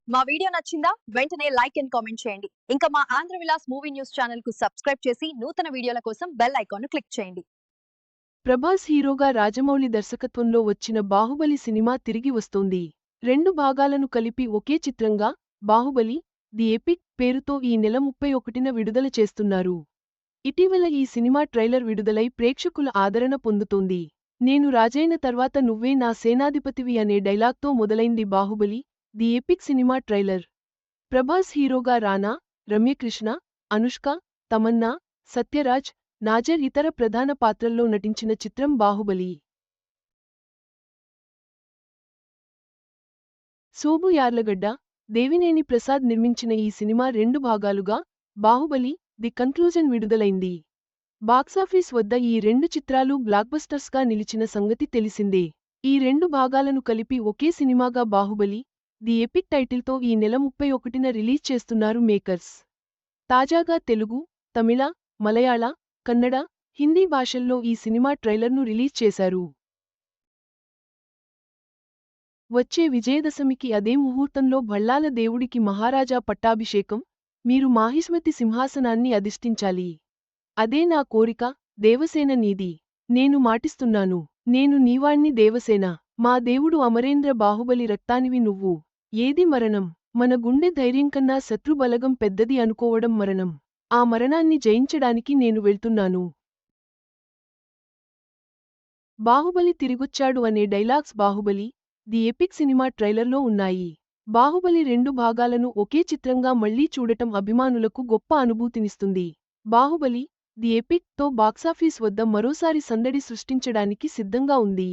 మా వీడియో నచ్చిందా? వెంటనే లైక్ అండ్ కామెంట్ చేయండి. ఇంకా మా Andhra Vilas movie news channel కు సబ్స్క్రైబ్ చేసి నూతన వీడియోల కోసం బెల్ ఐకాన్ క్లిక్ చేయండి. ప్రభాస్ హీరోగా రాజమౌళి దర్శకత్వంలో వచ్చిన బాహుబలి సినిమా తిరిగి వస్తోంది. 2 భాగాలను కలిపి ఒకే చిత్రంగా బాహుబలి ది ఎపిక్ పేరుతో ఈ నెల 31న విడుదల చేస్తున్నారు. ఇటీవల ఈ సినిమా ట్రైలర్ విడుదలై ప్రేక్షకుల ఆదరణ పొందుతోంది. నేను రాజైన తర్వాత నువ్వే నా సేనాధిపతివి అనే డైలాగ్తో మొదలైంది Baahubali the epic cinema trailer. Prabhas హీరోగా రానా, రమ్యకృష్ణ, అనుష్క, తమన్నా, సత్యరాజ్, నాజర్ ఇతర ప్రధాన పాత్రల్లో నటించిన చిత్రం బాహుబలి. శోభు యార్లగడ్డ, దేవినేని ప్రసాద్ నిర్మించిన ఈ సినిమా 2 భాగాలుగా బాహుబలి ది కన్క్లూజన్ విడుదలైంది. బాక్సాఫీస్ వద్ద ఈ 2 చిత్రాలు బ్లాక్బస్టర్స్గా నిలిచిన సంగతి తెలిసిందే. ఈ 2 భాగాలను కలిపి ఒకే సినిమాగా బాహుబలి ది ఎపిక్ టైటిల్తో ఈ నెల 31న రిలీజ్ చేస్తున్నారు మేకర్స్. తాజాగా తెలుగు, తమిళ, మలయాళ, కన్నడ, హిందీ భాషల్లో ఈ సినిమా ట్రైలర్ను రిలీజ్ చేశారు. వచ్చే విజయదశమికి అదే ముహూర్తంలో భళ్ళాల దేవుడికి మహారాజా పట్టాభిషేకం, మీరు మాహిష్మతి సింహాసనాన్ని అధిష్ఠించాలి. అదే నా కోరిక, దేవసేన నీది. నేను మాటిస్తున్నాను. నేను నీవాణ్ణి దేవసేన. మా దేవుడు అమరేంద్ర బాహుబలి రక్తానివి నువ్వు. ఏది మరణం? మన గుండె ధైర్యంకన్నా శత్రుబలగం పెద్దది అనుకోవడం మరణం. ఆ మరణాన్ని జయించడానికి నేను వెళ్తున్నాను. బాహుబలి తిరిగొచ్చాడు అనే dialogues Baahubali the epic cinema ట్రైలర్లో ఉన్నాయి. బాహుబలి 2 భాగాలను ఒకే చిత్రంగా మళ్లీ చూడటం అభిమానులకు గొప్ప అనుభూతినిస్తుంది. బాహుబలి ది ఎపిక్ తో బాక్సాఫీస్ వద్ద మరోసారి సందడి సృష్టించడానికి సిద్ధంగా ఉంది.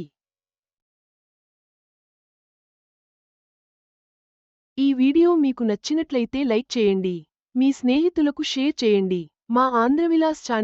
ఈ వీడియో మీకు నచ్చినట్లయితే లైక్ చేయండి. మీ స్నేహితులకు షేర్ చేయండి. మా ఆంధ్రవిలాస్ ఛానల్